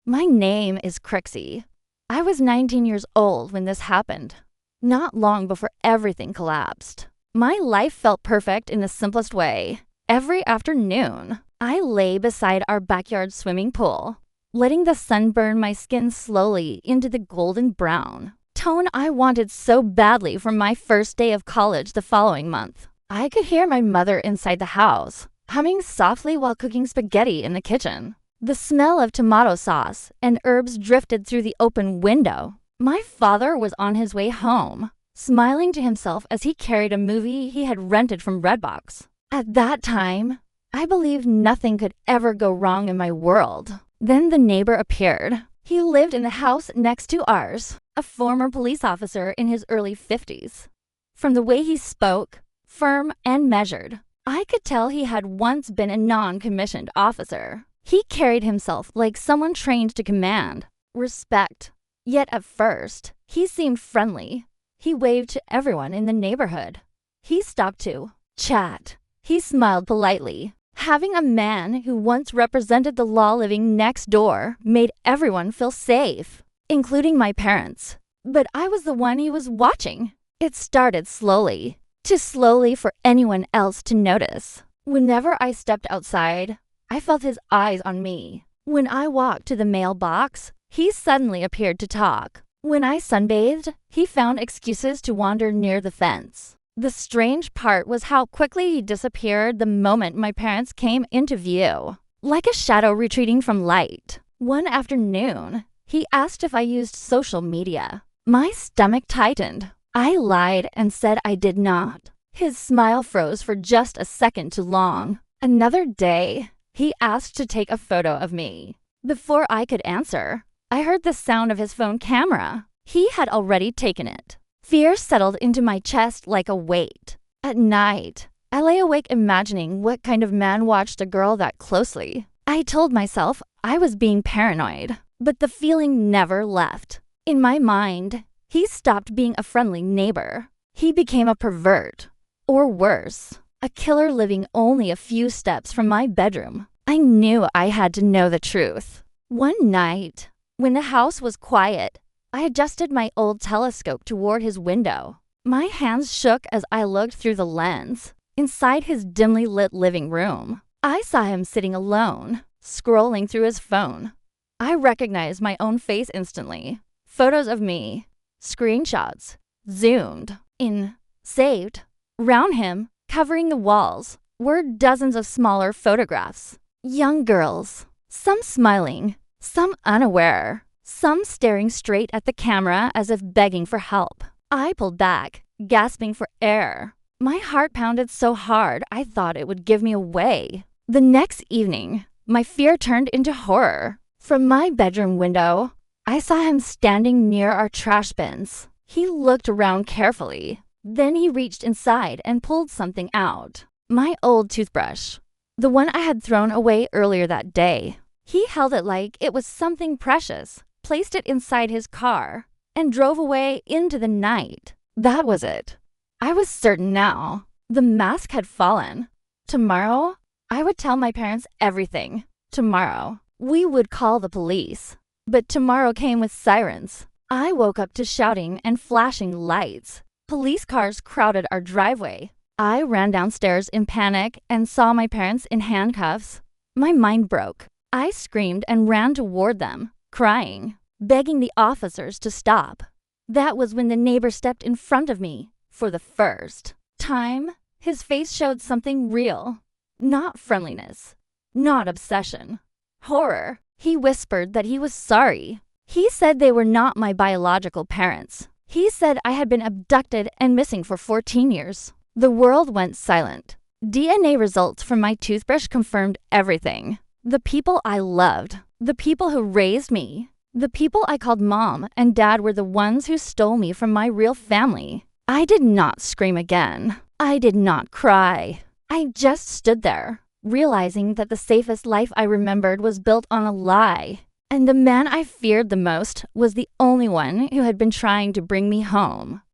My name is Crixie. I was 19 years old when this happened, not long before everything collapsed. My life felt perfect in the simplest way. Every afternoon, I lay beside our backyard swimming pool, letting the sun burn my skin slowly into the golden brown tone I wanted so badly from my first day of college the following month. I could hear my mother inside the house, humming softly while cooking spaghetti in the kitchen. The smell of tomato sauce and herbs drifted through the open window. My father was on his way home, smiling to himself as he carried a movie he had rented from RedBox. At that time, I believed nothing could ever go wrong in my world. Then the neighbor appeared. He lived in the house next to ours, a former police officer in his early 50s. From the way he spoke, firm and measured, I could tell he had once been a non-commissioned officer. He carried himself like someone trained to command, respect. Yet at first, he seemed friendly. He waved to everyone in the neighborhood. He stopped to chat. He smiled politely. Having a man who once represented the law living next door made everyone feel safe, including my parents. But I was the one he was watching. It started slowly, too slowly for anyone else to notice. Whenever I stepped outside, I felt his eyes on me. When I walked to the mailbox, he suddenly appeared to talk. When I sunbathed, he found excuses to wander near the fence. The strange part was how quickly he disappeared the moment my parents came into view, like a shadow retreating from light. One afternoon, he asked if I used social media. My stomach tightened. I lied and said I did not. His smile froze for just a second too long. Another day, he asked to take a photo of me. Before I could answer, I heard the sound of his phone camera. He had already taken it. Fear settled into my chest like a weight. At night, I lay awake imagining what kind of man watched a girl that closely. I told myself I was being paranoid, but the feeling never left. In my mind, he stopped being a friendly neighbor. He became a pervert, or worse, a killer living only a few steps from my bedroom. I knew I had to know the truth. One night, when the house was quiet, I adjusted my old telescope toward his window. My hands shook as I looked through the lens. Inside his dimly lit living room, I saw him sitting alone, scrolling through his phone. I recognized my own face instantly. Photos of me, screenshots, zoomed in, saved. Round him, covering the walls, were dozens of smaller photographs. Young girls, some smiling, some unaware, some staring straight at the camera as if begging for help. I pulled back, gasping for air. My heart pounded so hard I thought it would give me away. The next evening, my fear turned into horror. From my bedroom window, I saw him standing near our trash bins. He looked around carefully. Then he reached inside and pulled something out. My old toothbrush, the one I had thrown away earlier that day. He held it like it was something precious, placed it inside his car, and drove away into the night. That was it. I was certain now. The mask had fallen. Tomorrow, I would tell my parents everything. Tomorrow, we would call the police. But tomorrow came with sirens. I woke up to shouting and flashing lights. Police cars crowded our driveway. I ran downstairs in panic and saw my parents in handcuffs. My mind broke. I screamed and ran toward them, crying, begging the officers to stop. That was when the neighbor stepped in front of me. For the first time, his face showed something real. Not friendliness, not obsession. Horror. He whispered that he was sorry. He said they were not my biological parents. He said I had been abducted and missing for 14 years. The world went silent. DNA results from my toothbrush confirmed everything. The people I loved, the people who raised me, the people I called mom and dad were the ones who stole me from my real family. I did not scream again. I did not cry. I just stood there, realizing that the safest life I remembered was built on a lie. And the man I feared the most was the only one who had been trying to bring me home.